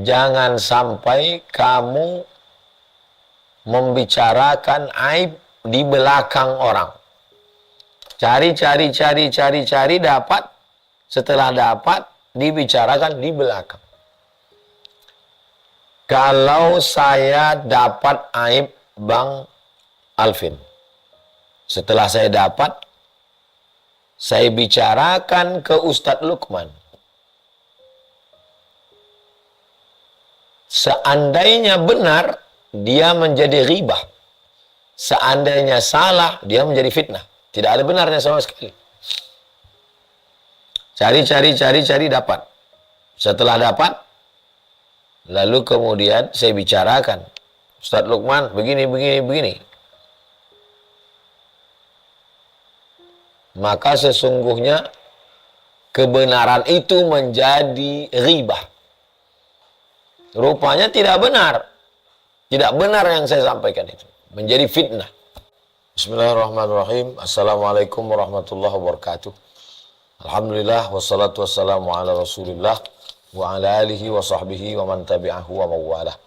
jangan sampai kamu membicarakan aib di belakang orang. Cari, dapat. Setelah dapat, dibicarakan di belakang. Kalau saya dapat aib Bang Alvin, setelah saya dapat, saya bicarakan ke Ustadz Lukman. Seandainya benar, dia menjadi ghibah. Seandainya salah, dia menjadi fitnah. Tidak ada benarnya sama sekali. Cari, dapat. Setelah dapat, lalu kemudian saya bicarakan. Ustadz Lukman, begini. Maka sesungguhnya kebenaran itu menjadi ghibah. Rupanya tidak benar. Tidak benar yang saya sampaikan itu. Menjadi fitnah. Bismillahirrahmanirrahim. Assalamualaikum warahmatullahi wabarakatuh. Alhamdulillah wassalatu wassalamu ala Rasulillah wa ala alihi wa sahbihi wa man tabi'ahu wa mawalah.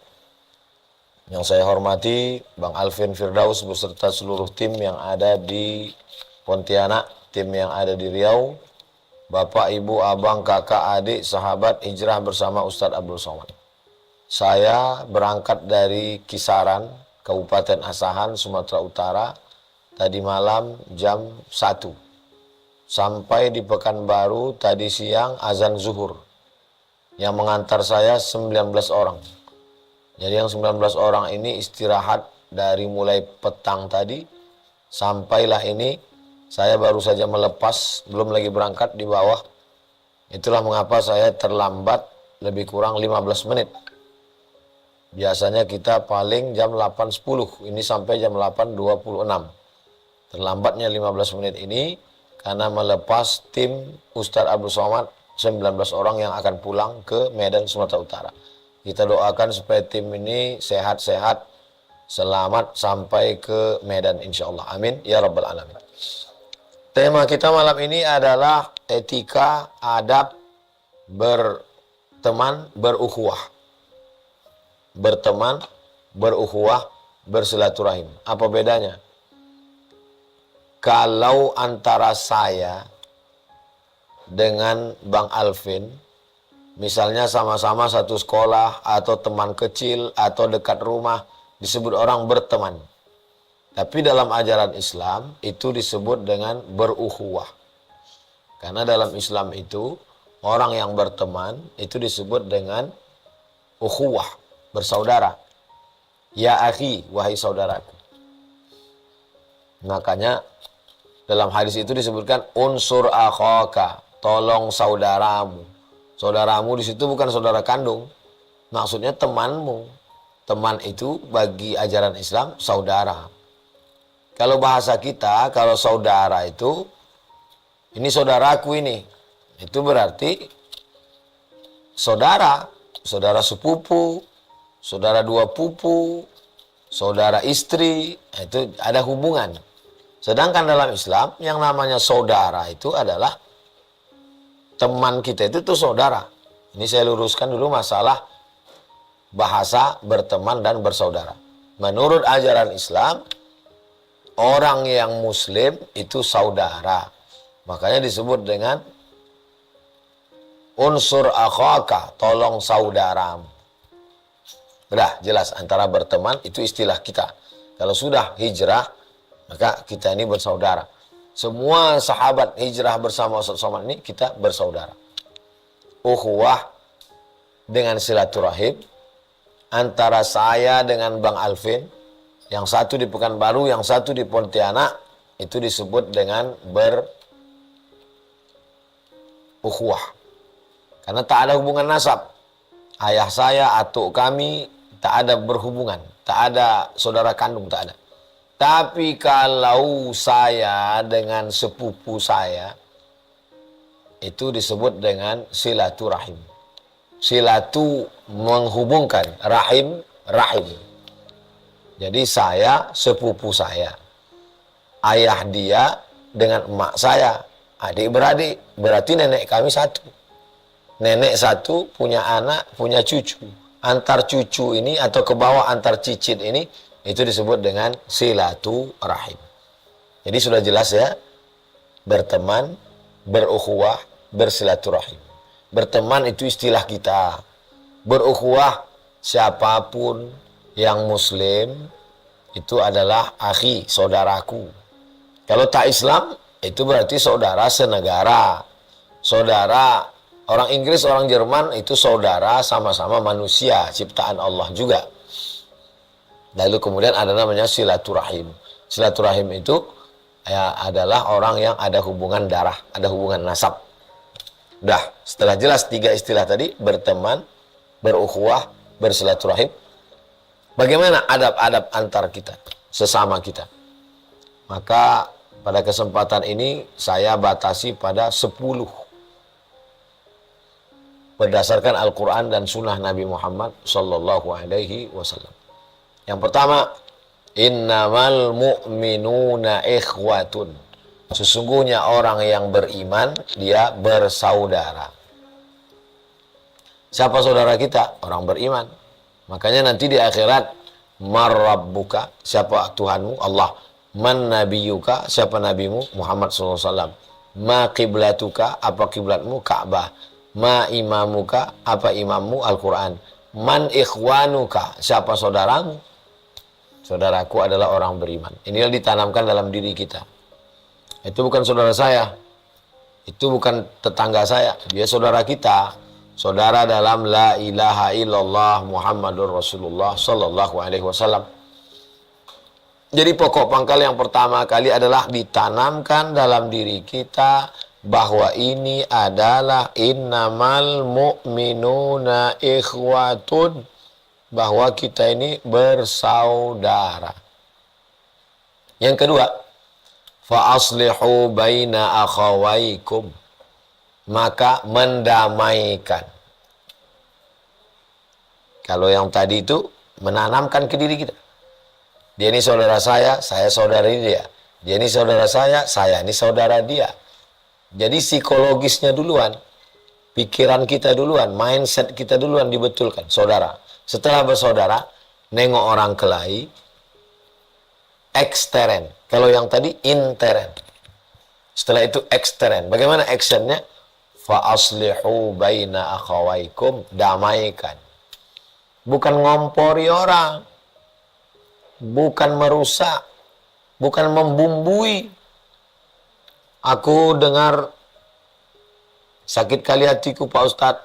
Yang saya hormati Bang Alvin Firdaus beserta seluruh tim yang ada di Pontianak, tim yang ada di Riau, Bapak, Ibu, Abang, Kakak, Adik, sahabat hijrah bersama Ustadz Abdul Somad. Saya berangkat dari Kisaran, Kabupaten Asahan, Sumatera Utara, tadi malam jam 1. Sampai di Pekanbaru tadi siang azan zuhur. Yang mengantar saya 19 orang. Jadi yang 19 orang ini istirahat dari mulai petang tadi. Sampailah ini saya baru saja melepas, belum lagi berangkat di bawah. Itulah mengapa saya terlambat lebih kurang 15 menit. Biasanya kita paling jam 8.10, ini sampai jam 8.26. Terlambatnya 15 menit ini karena melepas tim Ustadz Abdul Somad 19 orang yang akan pulang ke Medan, Sumatera Utara. Kita doakan supaya tim ini sehat-sehat, selamat sampai ke Medan insya Allah. Amin ya rabbal alamin. Tema kita malam ini adalah etika, adab, berteman, berukhuwah. Berteman, berukhuwah, bersilaturahim. Apa bedanya? Kalau antara saya dengan Bang Alvin, misalnya sama-sama satu sekolah, atau teman kecil, atau dekat rumah, disebut orang berteman. Tapi dalam ajaran Islam, itu disebut dengan berukhuwah. Karena dalam Islam itu, orang yang berteman, itu disebut dengan ukhuwah, bersaudara. Ya akhi, wahai saudaraku. Makanya, dalam hadis itu disebutkan, unsur akhaka, tolong saudaramu. Saudaramu di situ bukan saudara kandung, maksudnya temanmu. Teman itu bagi ajaran Islam saudara. Kalau bahasa kita, kalau saudara itu, ini saudaraku ini, itu berarti saudara, saudara sepupu, saudara dua pupu, saudara istri, itu ada hubungan. Sedangkan dalam Islam, yang namanya saudara itu adalah teman kita itu tuh saudara. Ini saya luruskan dulu masalah bahasa berteman dan bersaudara. Menurut ajaran Islam, orang yang muslim itu saudara. Makanya disebut dengan unsur akhaka, tolong saudaramu. Udah jelas, antara berteman itu istilah kita. Kalau sudah hijrah, maka kita ini bersaudara. Semua sahabat hijrah bersama Ustadz Somad ini kita bersaudara. Ukhuwah dengan silaturahim antara saya dengan Bang Alvin, yang satu di Pekanbaru, yang satu di Pontianak, itu disebut dengan berukhuwah. Karena tak ada hubungan nasab. Ayah saya, atuk kami, tak ada berhubungan. Tak ada saudara kandung, tak ada. Tapi kalau saya dengan sepupu saya, itu disebut dengan silaturahim. Silatu menghubungkan, rahim, rahim. Jadi saya, sepupu saya. Ayah dia dengan emak saya, adik beradik. Berarti nenek kami satu. Nenek satu punya anak, punya cucu. antar cucu ini atau ke bawah antar cicit ini, itu disebut dengan silaturahim. Jadi sudah jelas ya, berteman, berukhuwah, bersilaturahim. Berteman itu istilah kita. Berukhuwah, siapapun yang muslim itu adalah akhi, saudaraku. Kalau tak Islam, itu berarti saudara senegara. Saudara orang Inggris, orang Jerman itu saudara, sama-sama manusia, ciptaan Allah juga. Lalu kemudian ada namanya silaturahim. Silaturahim itu ya adalah orang yang ada hubungan darah, ada hubungan nasab. Udah, setelah jelas 3 istilah tadi, berteman, berukhuwah, bersilaturahim. Bagaimana adab-adab antar kita, sesama kita? Maka pada kesempatan ini saya batasi pada 10. Berdasarkan Al-Quran dan Sunnah Nabi Muhammad Sallallahu Alaihi Wasallam. Yang pertama, innamal mu'minuna ikhwatun. Sesungguhnya orang yang beriman, dia bersaudara. Siapa saudara kita? Orang beriman. Makanya nanti di akhirat, marrabbuka, siapa Tuhanmu? Allah. Man nabiyuka, siapa nabimu? Muhammad SAW. Ma qiblatuka, apa kiblatmu? Ka'bah. Ma imamuka, apa imammu? Al-Quran. Man ikhwanuka, siapa saudaramu? Saudaraku adalah orang beriman. Inilah ditanamkan dalam diri kita. Itu bukan saudara saya. Itu bukan tetangga saya. Dia saudara kita. Saudara dalam la ilaha illallah Muhammadur Rasulullah Sallallahu Alaihi Wasallam. Jadi pokok pangkal yang pertama kali adalah ditanamkan dalam diri kita bahwa ini adalah innamal mu'minuna ikhwatun, bahwa kita ini bersaudara. Yang kedua, fa aslihu baina akhawaikum, maka mendamaikan. Kalau yang tadi itu menanamkan ke diri kita. Dia ini saudara saya saudara dia. Dia ini saudara saya ini saudara dia. Jadi psikologisnya duluan, pikiran kita duluan, mindset kita duluan dibetulkan, saudara. Setelah bersaudara, nengok orang kelahi, eksteren. Kalau yang tadi interen. Setelah itu eksteren. Bagaimana actionnya? Fa aslihu baina akhawaikum, damaikan. Bukan ngompori orang, bukan merusak, bukan membumbui. Aku dengar sakit kali hatiku Pak Ustadz.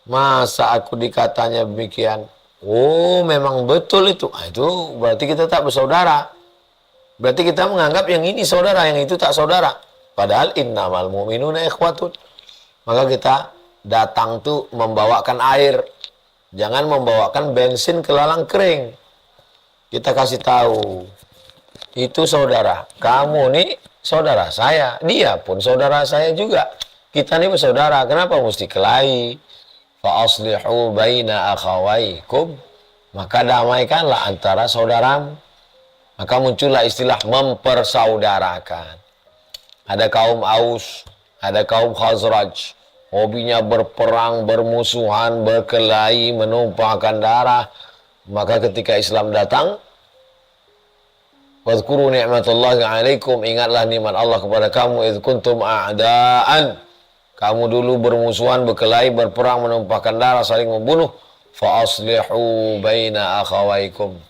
Masa aku dikatanya demikian? Oh, memang betul itu. Itu berarti kita tak bersaudara. Berarti kita menganggap yang ini saudara, yang itu tak saudara. Padahal innamal mu'minuna ikhwatun. Maka kita datang tuh membawakan air. Jangan membawakan bensin ke lalang kering. Kita kasih tahu. Itu saudara. Kamu nih saudara saya. Dia pun saudara saya juga. Kita nih bersaudara. Kenapa mesti kelahi? Fa aslihu baina akhawaikum. Maka damaikanlah antara saudaramu. Maka muncullah istilah mempersaudarakan. Ada kaum Aus, ada kaum Khazraj. Hobinya berperang, bermusuhan, berkelahi, menumpahkan darah. Maka ketika Islam datang, wadhkuru ni'matallahi 'alaikum, ingatlah nikmat Allah kepada kamu, idz kuntum a'daan. Kamu dulu bermusuhan, berkelahi, berperang, menumpahkan darah, saling membunuh. Fa aslihu baina akhawaikum.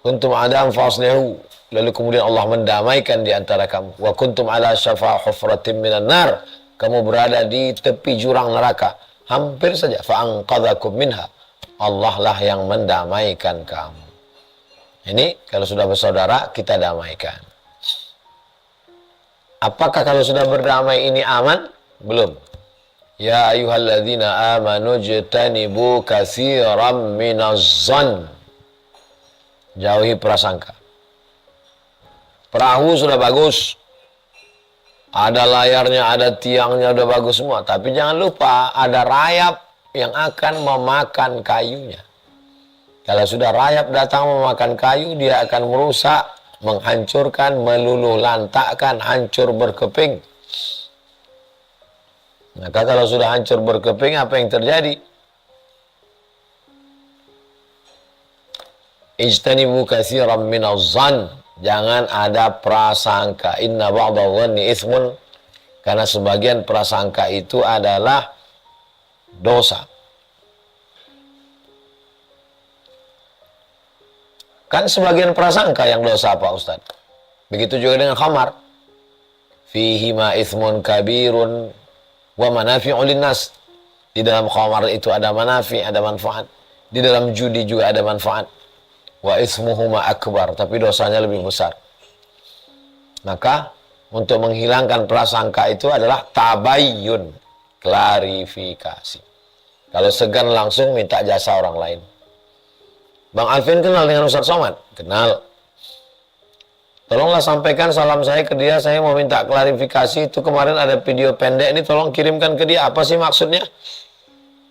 Kuntum a'daan fa aslihu. Lalu kemudian Allah mendamaikan di antara kamu. Wa kuntum ala syafa hufratin minan nar. Kamu berada di tepi jurang neraka. Hampir saja. Fa anqadhakum minha. Allah lah yang mendamaikan kamu. Ini kalau sudah bersaudara, kita damaikan. Apakah kalau sudah berdamai ini aman? Belum. Ya ayyuhalladzina amanu jtanibu katsiran minaz-zann. Jauhi prasangka. Perahu sudah bagus. Ada layarnya, ada tiangnya, udah bagus semua. Tapi jangan lupa, ada rayap yang akan memakan kayunya. Kalau sudah rayap datang memakan kayu, dia akan merusak, menghancurkan, meluluh lantakkan, hancur berkeping. Maka kalau sudah hancur berkeping, apa yang terjadi? Ijtanibu katsiran minadh-dhann. Jangan ada prasangka. Inna ba'dadh-dhanni itsmun. Karena sebagian prasangka itu adalah dosa. Kan sebagian prasangka yang dosa, Pak Ustaz. Begitu juga dengan khamar. Fihi ma itsmun kabirun wa manafi'u linnas. Di dalam khamar itu ada manafi, ada manfaat. Di dalam judi juga ada manfaat. Wa itsmuhuma akbar, tapi dosanya lebih besar. Maka untuk menghilangkan prasangka itu adalah tabayyun, klarifikasi. Kalau segan langsung minta jasa orang lain. Bang Alvin kenal dengan Ustaz Somad? Kenal. Tolonglah sampaikan salam saya ke dia, saya mau minta klarifikasi. Itu kemarin ada video pendek ini, tolong kirimkan ke dia. Apa sih maksudnya?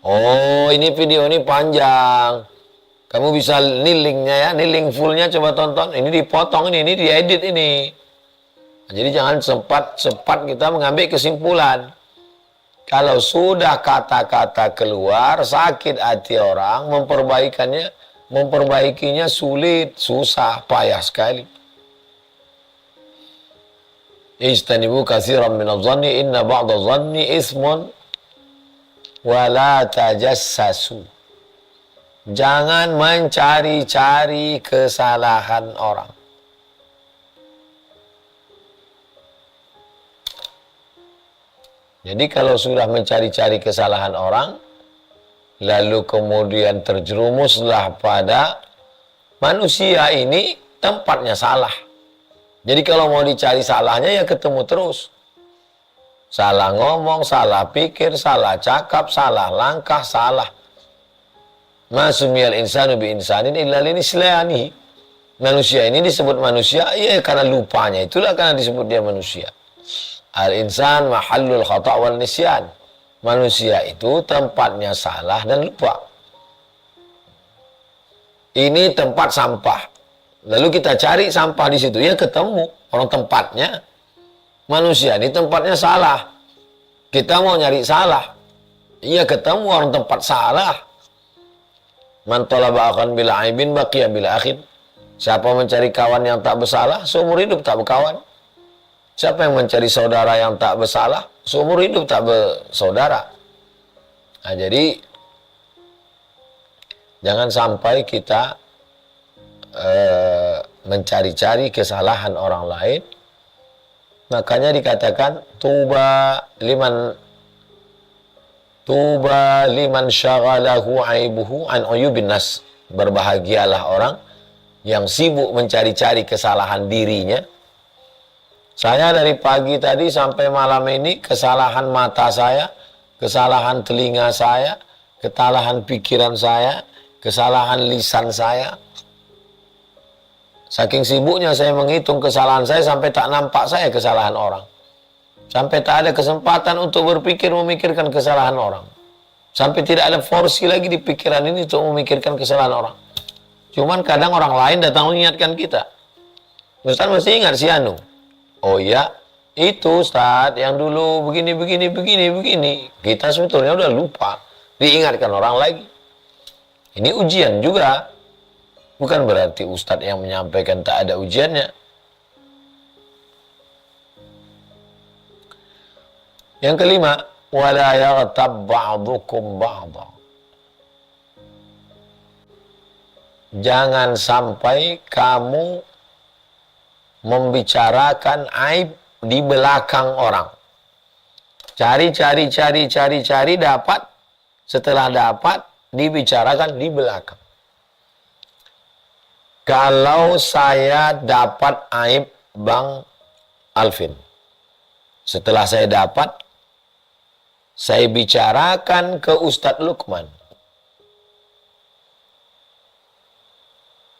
Oh, ini video ini panjang. Kamu bisa, ini linknya ya, ini link fullnya, coba tonton. Ini dipotong, ini diedit ini. Jadi jangan cepat kita mengambil kesimpulan. Kalau sudah kata-kata keluar, sakit hati orang, memperbaikinya sulit, susah, payah sekali. Ijtanibu katsiran minadh-dhanni inna ba'dadh-dhanni itsmun wa la tajassasu. Jangan mencari-cari kesalahan orang. Jadi kalau sudah mencari-cari kesalahan orang, lalu kemudian terjerumuslah pada manusia ini tempatnya salah. Jadi kalau mau dicari salahnya ya ketemu terus. Salah ngomong, salah pikir, salah cakap, salah langkah, salah. Masumiyal insanu bi insanin illa linislani. Manusia ini disebut manusia ya karena lupanya, itulah karena disebut dia manusia. Al-insan mahallul khata' wal nisyan. Manusia itu tempatnya salah dan lupa. Ini tempat sampah. Lalu kita cari sampah di situ, ya ketemu orang tempatnya. Manusia ini tempatnya salah. Kita mau nyari salah, iya ketemu orang tempat salah. Man talaba akhan bila aibin baqiya bila akhin. Siapa mencari kawan yang tak bersalah, seumur hidup tak berkawan. Siapa yang mencari saudara yang tak bersalah, seumur hidup tak bersaudara. Nah, jadi jangan sampai kita mencari-cari kesalahan orang lain. Makanya dikatakan tuba liman syaghalahu aibuhu an uyubin nas. Berbahagialah orang yang sibuk mencari-cari kesalahan dirinya. Saya dari pagi tadi sampai malam ini kesalahan mata saya, kesalahan telinga saya, kesalahan pikiran saya, kesalahan lisan saya. Saking sibuknya saya menghitung kesalahan saya sampai tak nampak saya kesalahan orang. Sampai tak ada kesempatan untuk berpikir memikirkan kesalahan orang. Sampai tidak ada porsi lagi di pikiran ini untuk memikirkan kesalahan orang. Cuman kadang orang lain datang mengingatkan kita. Ustaz masih ingat si Anu? Oh iya, itu Ustaz yang dulu begini. Kita sebetulnya udah lupa. Diingatkan orang lagi. Ini ujian juga. Bukan berarti Ustaz yang menyampaikan tak ada ujiannya. Yang kelima, wala yaghtab ba'dukum ba'dha. Jangan sampai kamu membicarakan aib di belakang orang. Cari dapat, setelah dapat dibicarakan di belakang. Kalau saya dapat aib Bang Alvin, setelah saya dapat, saya bicarakan ke Ustadz Lukman.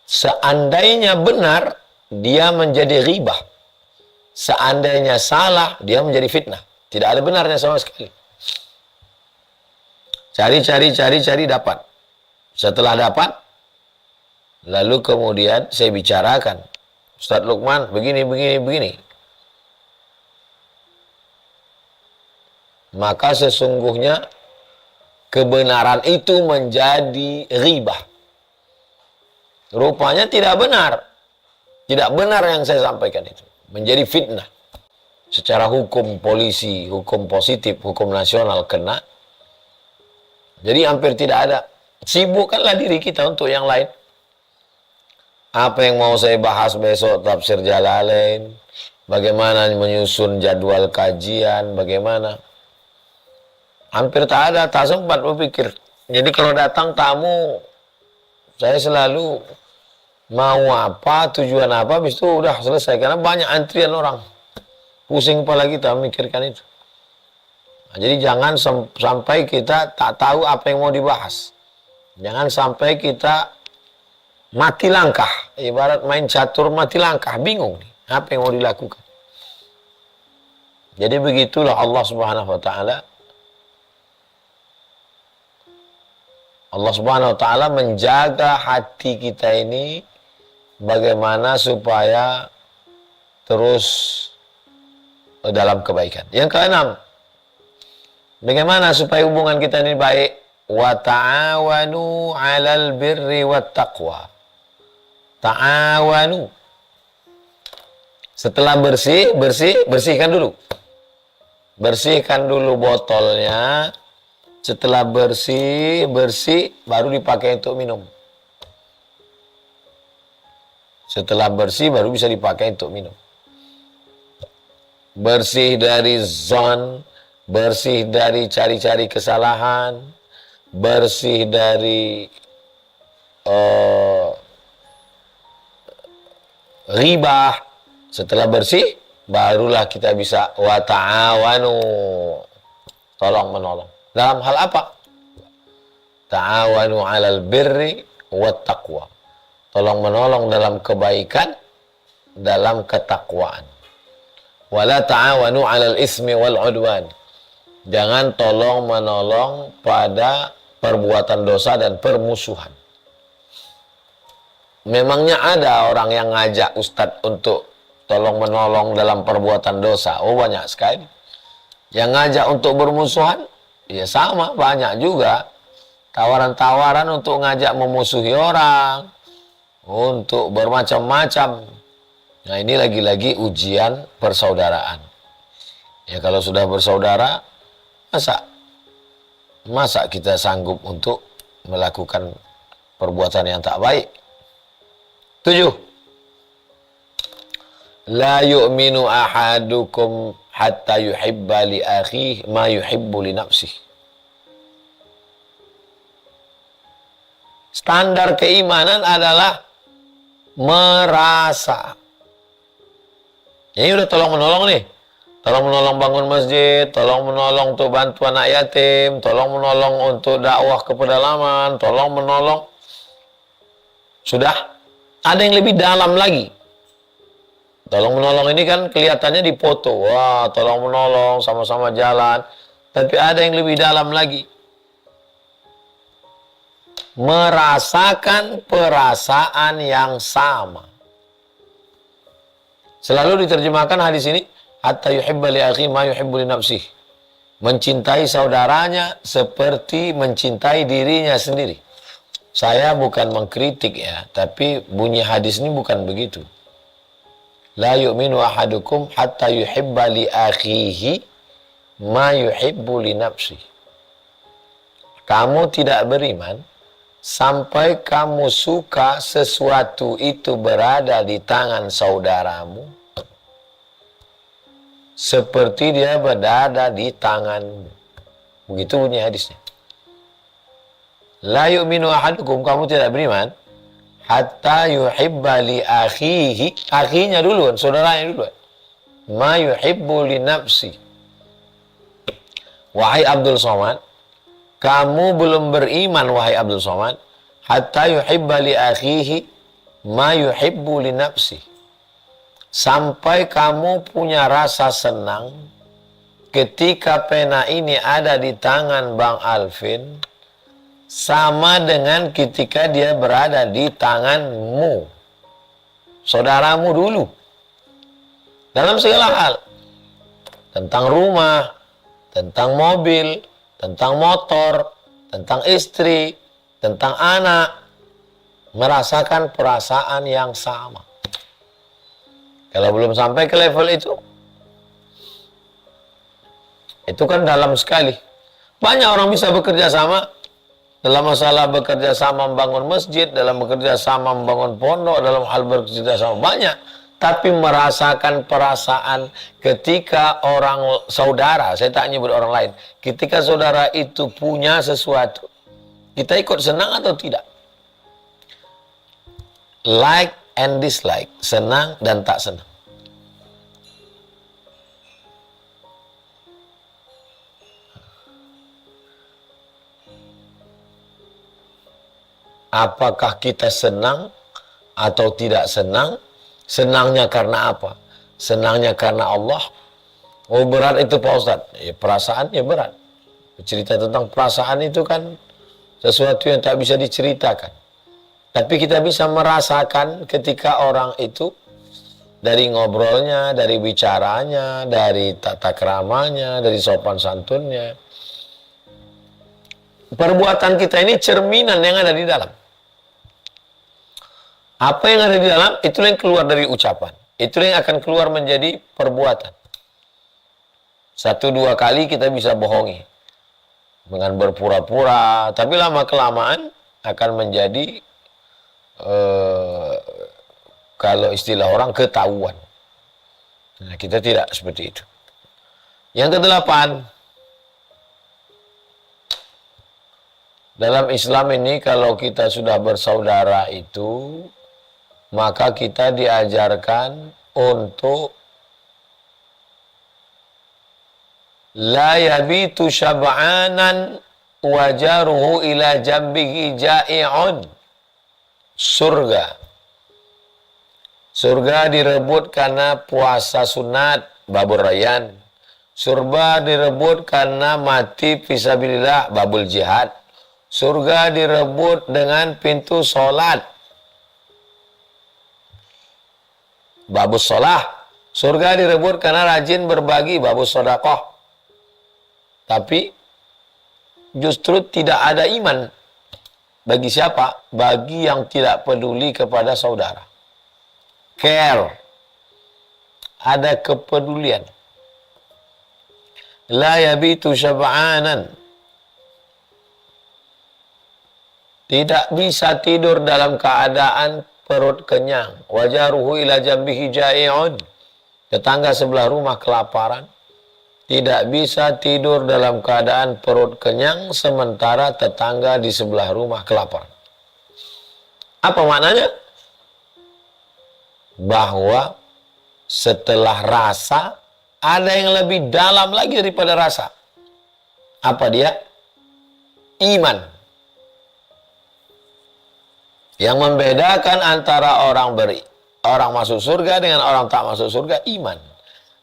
Seandainya benar, dia menjadi ghibah. Seandainya salah, dia menjadi fitnah. Tidak ada benarnya sama sekali. Cari dapat. Setelah dapat, lalu kemudian saya bicarakan. Ustadz Lukman, begini. maka sesungguhnya kebenaran itu menjadi ghibah. Rupanya tidak benar. Tidak benar yang saya sampaikan itu. Menjadi fitnah. Secara hukum polisi, hukum positif, hukum nasional kena. Jadi hampir tidak ada. Sibukkanlah diri kita untuk yang lain. Apa yang mau saya bahas besok tafsir Jalalain. Bagaimana menyusun jadwal kajian. Bagaimana. Hampir tak ada, tak sempat berpikir. Jadi kalau datang tamu, saya selalu mau apa, tujuan apa, habis itu udah selesai. Karena banyak antrian orang. Pusing kepala kita memikirkan itu. Nah, jadi jangan sampai kita tak tahu apa yang mau dibahas. Jangan sampai kita mati langkah. Ibarat main catur mati langkah. Bingung nih, apa yang mau dilakukan. Jadi begitulah Allah Subhanahu wa Ta'ala. Allah Subhanahu wa Ta'ala menjaga hati kita ini bagaimana supaya terus dalam kebaikan. Yang keenam, bagaimana supaya hubungan kita ini baik? Wa ta'awanu 'alal birri wat taqwa. Ta'awanu. Setelah bersihkan dulu. Bersihkan dulu botolnya. Setelah bersih, baru dipakai untuk minum. Setelah bersih, baru bisa dipakai untuk minum. Bersih dari zon, bersih dari cari-cari kesalahan, bersih dari ribah. Setelah bersih, barulah kita bisa wa ta'awanu, tolong menolong. Dalam hal apa? Ta'awanu 'alal birri wat taqwa. Tolong menolong dalam kebaikan, dalam ketakwaan. Wala ta'awanu 'alal ismi wal 'udwan. Jangan tolong menolong pada perbuatan dosa dan permusuhan. Memangnya ada orang yang ngajak ustadz untuk tolong menolong dalam perbuatan dosa? Oh, banyak sekali. Yang ngajak untuk bermusuhan? Ya sama, banyak juga. Tawaran-tawaran untuk ngajak memusuhi orang, untuk bermacam-macam. Nah, ini lagi-lagi ujian persaudaraan. Ya kalau sudah bersaudara, masa kita sanggup untuk melakukan perbuatan yang tak baik? 7. La yu'minu ahadukum hatta yuhibba li akhihi ma yuhibbu li nafsihi. Standar keimanan adalah merasa. Ini udah tolong menolong nih. Tolong menolong bangun masjid, tolong menolong untuk bantu anak yatim, tolong menolong untuk dakwah ke pedalaman, tolong menolong. Sudah, ada yang lebih dalam lagi. Tolong menolong ini kan kelihatannya di foto. Wah, tolong menolong, sama-sama jalan. Tapi ada yang lebih dalam lagi. Merasakan perasaan yang sama. Selalu diterjemahkan hadis ini, hatta yuhibba li akhi ma yuhibbu li nafsihi. Mencintai saudaranya seperti mencintai dirinya sendiri. Saya bukan mengkritik ya, tapi bunyi hadis ini bukan begitu. La yu'minu ahadukum hatta yuhibba li akhihi ma yuhibbu li nafsihi. Kamu tidak beriman sampai kamu suka sesuatu itu berada di tangan saudaramu seperti dia berada di tanganmu. Begitu bunyi hadisnya. La yu'minu ahadukum, kamu tidak beriman hatta yuhibba li akhihi, akhinya duluan, saudaranya duluan, ma yuhibbu li nafsi. Wahai Abdul Somad, kamu belum beriman wahai Abdul Somad hatta yuhibba li akhihi ma yuhibbu li nafsi. Sampai kamu punya rasa senang ketika pena ini ada di tangan Bang Alvin sama dengan ketika dia berada di tanganmu, saudaramu dulu. Dalam segala hal. Tentang rumah, tentang mobil, tentang motor, tentang istri, tentang anak, merasakan perasaan yang sama. Kalau belum sampai ke level itu kan dalam sekali. Banyak orang bisa bekerja sama dalam masalah bekerja sama membangun masjid, dalam bekerja sama membangun pondok, dalam hal bekerja sama banyak. Tapi merasakan perasaan ketika orang saudara, saya tak nyebut orang lain, ketika saudara itu punya sesuatu, kita ikut senang atau tidak? Like and dislike, senang dan tak senang. Apakah kita senang atau tidak senang? Senangnya karena apa? Senangnya karena Allah. Oh berat itu Pak Ustadz. Ya, perasaannya berat. Cerita tentang perasaan itu kan sesuatu yang tak bisa diceritakan. Tapi kita bisa merasakan ketika orang itu dari ngobrolnya, dari bicaranya, dari tata keramanya, dari sopan santunnya. Perbuatan kita ini cerminan yang ada di dalam. Apa yang ada di dalam, itulah yang keluar dari ucapan. Itulah yang akan keluar menjadi perbuatan. 1-2 kali kita bisa bohongi. Dengan berpura-pura. Tapi lama-kelamaan akan menjadi, kalau istilah orang, ketahuan. Nah, kita tidak seperti itu. Yang ke-8. Dalam Islam ini, kalau kita sudah bersaudara itu, maka kita diajarkan untuk la yabitu syab'anan wajaruhu ila jambihi ja'i'un. Surga. Surga direbut karena puasa sunat, babul rayyan. Surga direbut karena mati fisabilillah, babul jihad. Surga direbut dengan pintu solat, babus sholah. Surga direbut karena rajin berbagi, babus sodakoh. Tapi justru tidak ada iman. Bagi siapa? Bagi yang tidak peduli kepada saudara. Care. Ada kepedulian. La yabitu syab'anan. Tidak bisa tidur dalam keadaan perut kenyang. Wajaruhu ila jambihi ja'i'un. Tetangga sebelah rumah kelaparan. Tidak bisa tidur dalam keadaan perut kenyang sementara tetangga di sebelah rumah kelaparan. Apa maknanya? Bahwa setelah rasa ada yang lebih dalam lagi daripada rasa. Apa dia? Iman. Yang membedakan antara orang masuk surga dengan orang tak masuk surga, iman.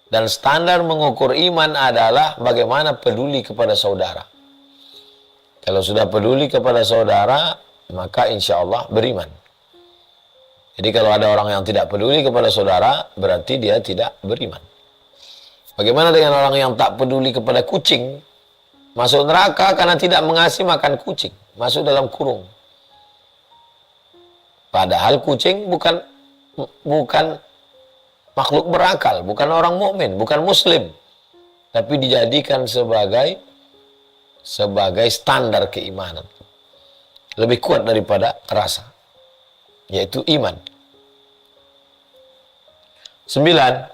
Dan standar mengukur iman adalah bagaimana peduli kepada saudara. Kalau sudah peduli kepada saudara, maka insya Allah beriman. Jadi kalau ada orang yang tidak peduli kepada saudara, berarti dia tidak beriman. Bagaimana dengan orang yang tak peduli kepada kucing? Masuk neraka karena tidak mengasih makan kucing. Masuk dalam kurung. Padahal kucing bukan makhluk berakal, bukan orang mukmin, bukan muslim. Tapi dijadikan sebagai standar keimanan. Lebih kuat daripada rasa. Yaitu iman. 9.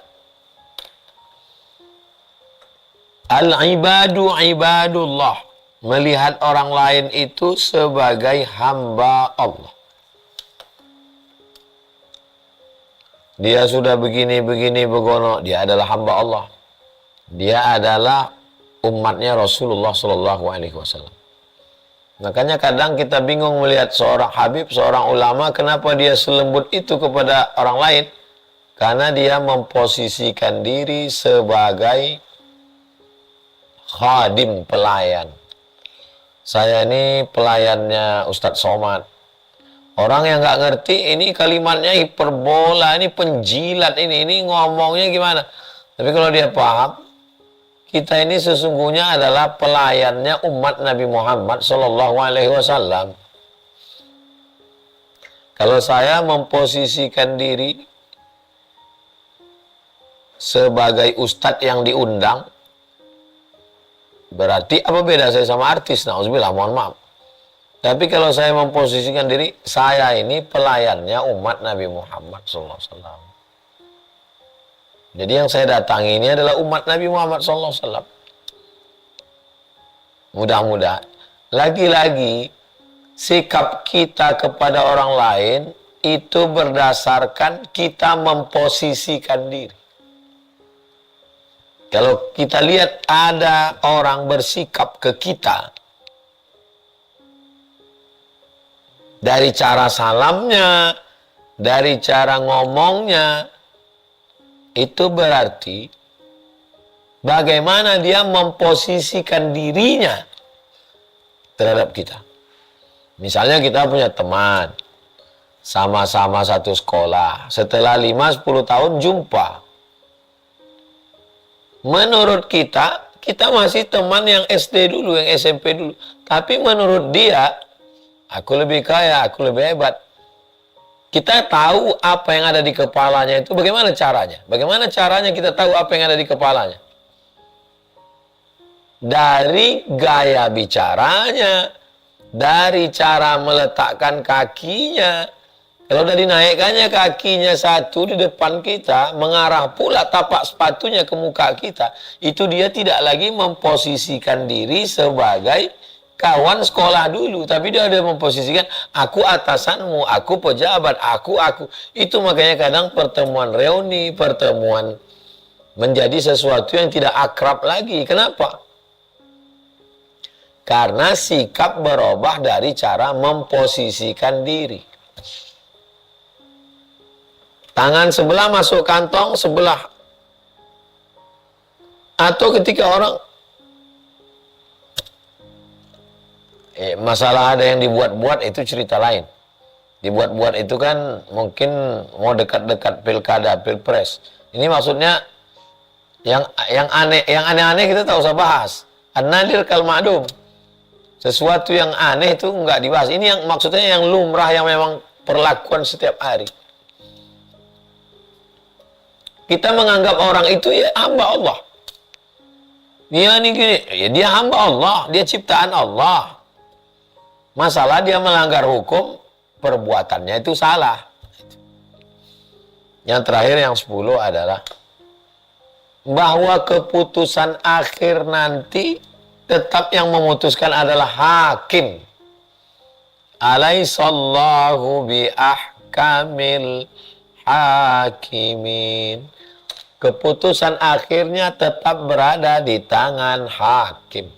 Al-ibadu ibadullah. Melihat orang lain itu sebagai hamba Allah. Dia sudah begini begono, dia adalah hamba Allah. Dia adalah umatnya Rasulullah SAW. Makanya kadang kita bingung melihat seorang habib, seorang ulama, kenapa dia selembut itu kepada orang lain? Karena dia memposisikan diri sebagai khadim, pelayan. Saya ini pelayannya Ustadz Somad. Orang yang nggak ngerti, ini kalimatnya hiperbola, ini penjilat, ini ngomongnya gimana. Tapi kalau dia paham, kita ini sesungguhnya adalah pelayannya umat Nabi Muhammad Shallallahu Alaihi Wasallam. Kalau saya memposisikan diri sebagai ustadz yang diundang, berarti apa beda saya sama artis? Nauzubillah, mohon maaf. Tapi kalau saya memposisikan diri, saya ini pelayannya umat Nabi Muhammad Sallallahu Alaihi Wasallam. Jadi yang saya datangi ini adalah umat Nabi Muhammad Sallallahu Alaihi Wasallam. Mudah-mudahan, lagi-lagi sikap kita kepada orang lain itu berdasarkan kita memposisikan diri. Kalau kita lihat ada orang bersikap ke kita, dari cara salamnya, dari cara ngomongnya, itu berarti bagaimana dia memposisikan dirinya terhadap kita. Misalnya kita punya teman, sama-sama satu sekolah, setelah 5-10 tahun jumpa. Menurut kita masih teman yang SD dulu, yang SMP dulu. Tapi menurut dia, aku lebih kaya, aku lebih hebat. Kita tahu apa yang ada di kepalanya itu, bagaimana caranya? Bagaimana caranya kita tahu apa yang ada di kepalanya? Dari gaya bicaranya, dari cara meletakkan kakinya. Kalau udah dinaikkannya kakinya satu di depan kita, mengarah pula tapak sepatunya ke muka kita, itu dia tidak lagi memposisikan diri sebagai kawan sekolah dulu, tapi dia ada memposisikan aku atasanmu, aku pejabat, aku. Itu makanya kadang pertemuan reuni, pertemuan menjadi sesuatu yang tidak akrab lagi. Kenapa? Karena sikap berubah dari cara memposisikan diri. Tangan sebelah masuk kantong sebelah. Atau ketika orang masalah ada yang dibuat-buat, itu cerita lain. Dibuat-buat itu kan mungkin mau dekat-dekat pilkada, pilpres. Ini maksudnya yang aneh-aneh kita tak usah bahas. An-nadir kal ma'dum. Sesuatu yang aneh itu enggak dibahas. Ini yang maksudnya yang lumrah, yang memang perlakuan setiap hari. Kita menganggap orang itu ya hamba Allah. Dia nih gini, ya dia hamba Allah, dia ciptaan Allah. Masalah dia melanggar hukum, perbuatannya itu salah. Yang terakhir yang 10 adalah bahwa keputusan akhir nanti tetap yang memutuskan adalah hakim. Alaihissallahu bi ahkamil hakimin. Keputusan akhirnya tetap berada di tangan hakim.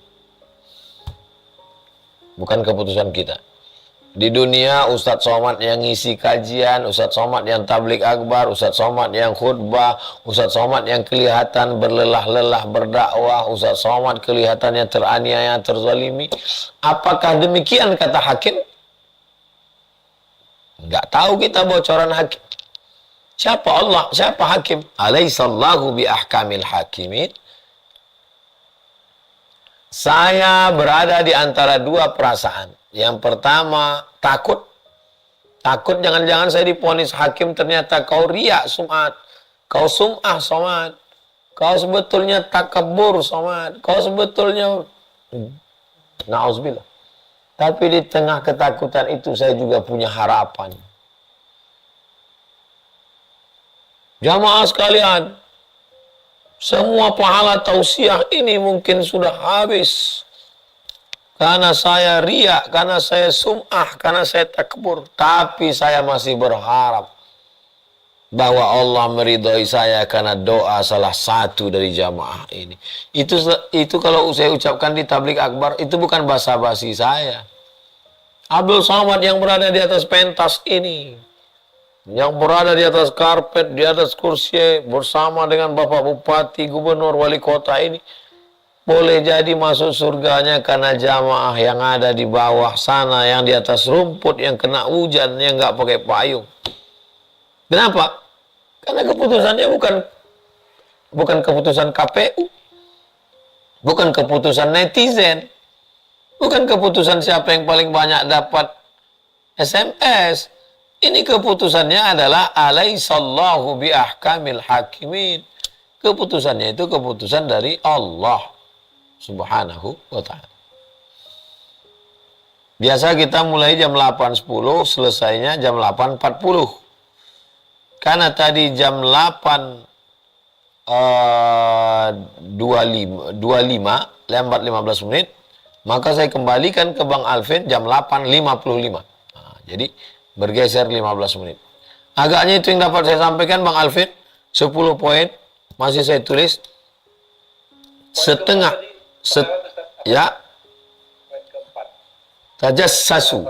Bukan keputusan kita. Di dunia Ustadz Somad yang ngisi kajian, Ustadz Somad yang tablik akbar, Ustadz Somad yang khutbah, Ustadz Somad yang kelihatan berlelah-lelah berdakwah, Ustadz Somad kelihatannya teraniaya, terzalimi. Apakah demikian kata hakim? Enggak tahu kita bocoran hakim. Siapa Allah? Siapa hakim? Alaihissallahu bi ahkamil hakimin. Saya berada di antara dua perasaan. Yang pertama, takut. Takut jangan-jangan saya divonis hakim ternyata kau riak sum'at. Kau sum'ah somad. Kau sebetulnya takabur somad. Kau sebetulnya na'uzubillah. Tapi di tengah ketakutan itu saya juga punya harapan. Jamaah sekalian, semua pahala tausiah ini mungkin sudah habis. Karena saya riak, karena saya sum'ah, karena saya takbur. Tapi saya masih berharap bahwa Allah meridhai saya karena doa salah satu dari jamaah ini. Itu kalau saya ucapkan di tablik akbar, itu bukan basa-basi saya. Abdul Somad yang berada di atas pentas ini, yang berada di atas karpet, di atas kursi bersama dengan Bapak Bupati, Gubernur, Wali Kota ini, boleh jadi masuk surganya karena jamaah yang ada di bawah sana, yang di atas rumput, yang kena hujan, yang nggak pakai payung. Kenapa? Karena keputusannya bukan keputusan KPU. Bukan keputusan netizen. Bukan keputusan siapa yang paling banyak dapat SMS. Ini keputusannya adalah alaihissallahu biahkamil hakimin. Keputusannya itu keputusan dari Allah Subhanahu wa ta'ala. Biasa kita mulai jam 8.10, selesainya jam 8.40. Karena tadi jam 8.25 lembat 15 menit, maka saya kembalikan ke Bang Alvin jam 8.55. Nah, jadi bergeser 15 menit. Agaknya itu yang dapat saya sampaikan Bang Alvin. 10 poin masih saya tulis setengah ya. Tajassasu,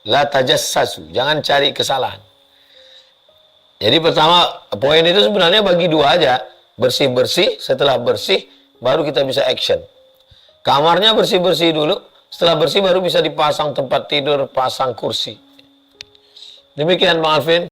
la tajassasu, jangan cari kesalahan. Jadi pertama, poin itu sebenarnya bagi dua aja. Bersih-bersih, setelah bersih baru kita bisa action. Kamarnya bersih-bersih dulu, setelah bersih baru bisa dipasang tempat tidur, pasang kursi. Demikian Bang Alvin.